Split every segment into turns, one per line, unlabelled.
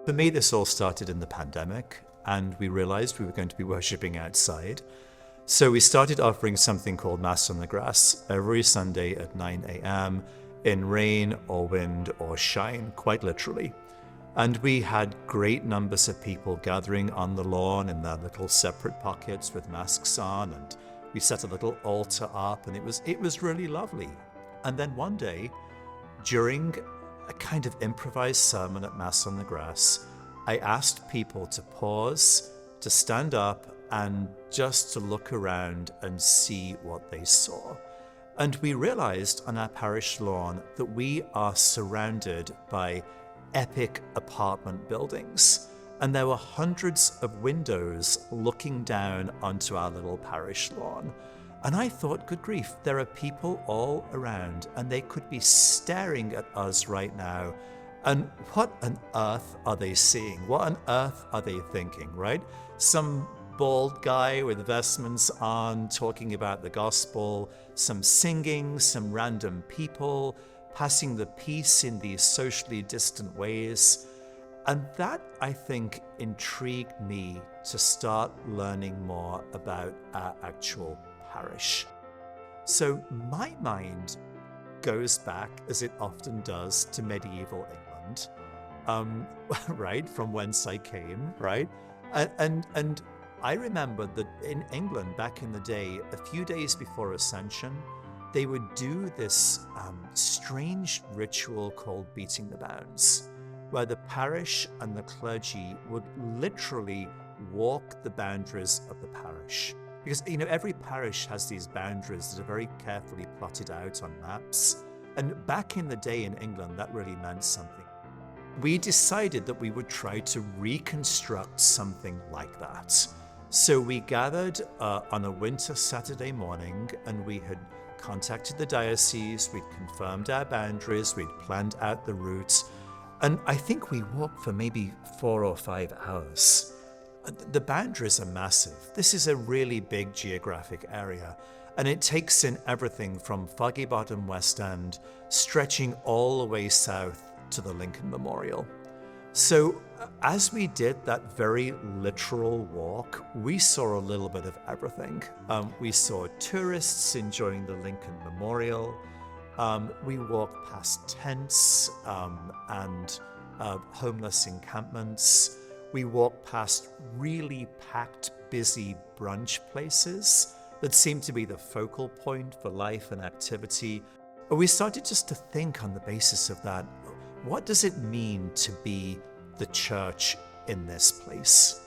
For me, this all started in the pandemic, and we realized we were going to be worshipping outside. So we started offering something called Mass on the Grass every Sunday at 9 a.m. in rain or wind or shine, quite literally. And we had great numbers of people gathering on the lawn in their little separate pockets with masks on, and we set a little altar up, and it was really lovely. And then one day, during a kind of improvised sermon at Mass on the Grass, I asked people to pause, to stand up, and just to look around and see what they saw. And we realized on our parish lawn that we are surrounded by epic apartment buildings. And there were hundreds of windows looking down onto our little parish lawn. And I thought, good grief, there are people all around and they could be staring at us right now. And what on earth are they seeing? What on earth are they thinking, right? Some bald guy with vestments on talking about the gospel, some singing, some random people passing the peace in these socially distant ways. And that, I think, intrigued me to start learning more about our actual parish. So my mind goes back, as it often does, to medieval England, right, from whence I came, right? And I remember that in England back in the day, a few days before Ascension, they would do this strange ritual called beating the bounds, where the parish and the clergy would literally walk the boundaries of the parish. Because, every parish has these boundaries that are very carefully plotted out on maps. And back in the day in England, that really meant something. We decided that we would try to reconstruct something like that. So we gathered on a winter Saturday morning, and we had contacted the diocese, we'd confirmed our boundaries, we'd planned out the route, and I think we walked for maybe 4 or 5 hours. The boundaries are massive. This is a really big geographic area, and it takes in everything from Foggy Bottom West End, stretching all the way south to the Lincoln Memorial. So as we did that very literal walk, we saw a little bit of everything. We saw tourists enjoying the Lincoln Memorial. We walked past tents and homeless encampments. We walked past really packed, busy brunch places that seemed to be the focal point for life and activity. We started just to think on the basis of that, what does it mean to be the church in this place?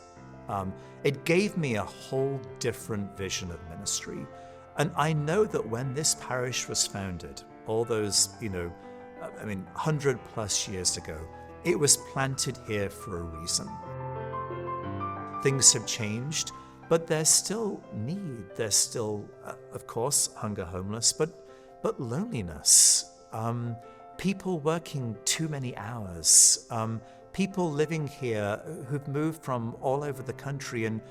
It gave me a whole different vision of ministry. And I know that when this parish was founded, all those, 100 plus years ago, it was planted here for a reason. Things have changed, but there's still need. There's still, of course, hunger, homeless, but loneliness. People working too many hours. People living here who've moved from all over the country and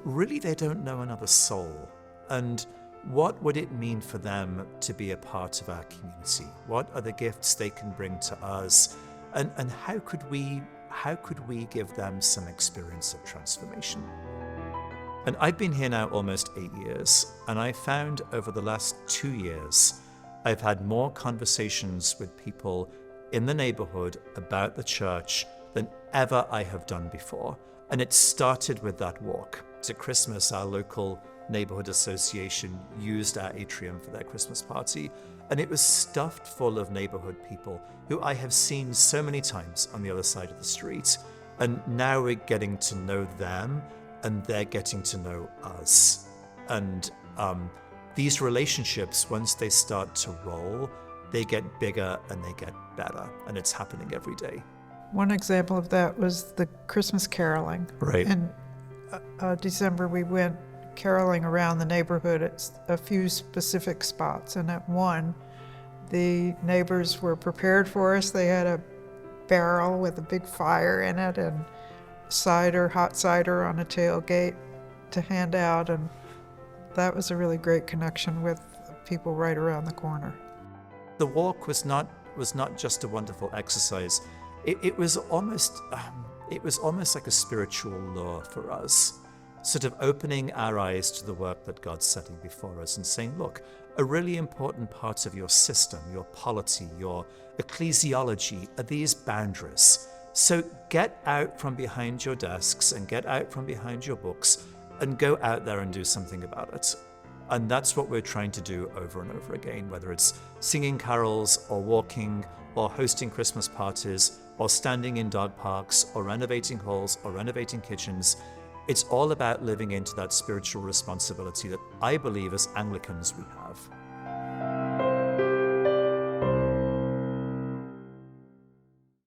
really they don't know another soul. And what would it mean for them to be a part of our community? What are the gifts they can bring to us? And how could we give them some experience of transformation? And I've been here now almost 8 years, and I found over the last 2 years, I've had more conversations with people in the neighborhood about the church than ever I have done before. And it started with that walk. To Christmas, our local neighborhood association used our atrium for their Christmas party, and it was stuffed full of neighborhood people who I have seen so many times on the other side of the street. And now we're getting to know them, and they're getting to know us. And these relationships, once they start to roll, they get bigger and they get better, and it's happening every day.
One example of that was the Christmas caroling.
Right.
In December, we went caroling around the neighborhood at a few specific spots, and at one, the neighbors were prepared for us. They had a barrel with a big fire in it and hot cider on a tailgate to hand out, and that was a really great connection with people right around the corner.
The walk was not just a wonderful exercise. It was almost it was almost like a spiritual law for us, sort of opening our eyes to the work that God's setting before us and saying, look, a really important part of your system, your polity, your ecclesiology are these boundaries. So get out from behind your desks and get out from behind your books and go out there and do something about it. And that's what we're trying to do over and over again, whether it's singing carols or walking or hosting Christmas parties or standing in dog parks or renovating halls or renovating kitchens. It's all about living into that spiritual responsibility that I believe as Anglicans we have.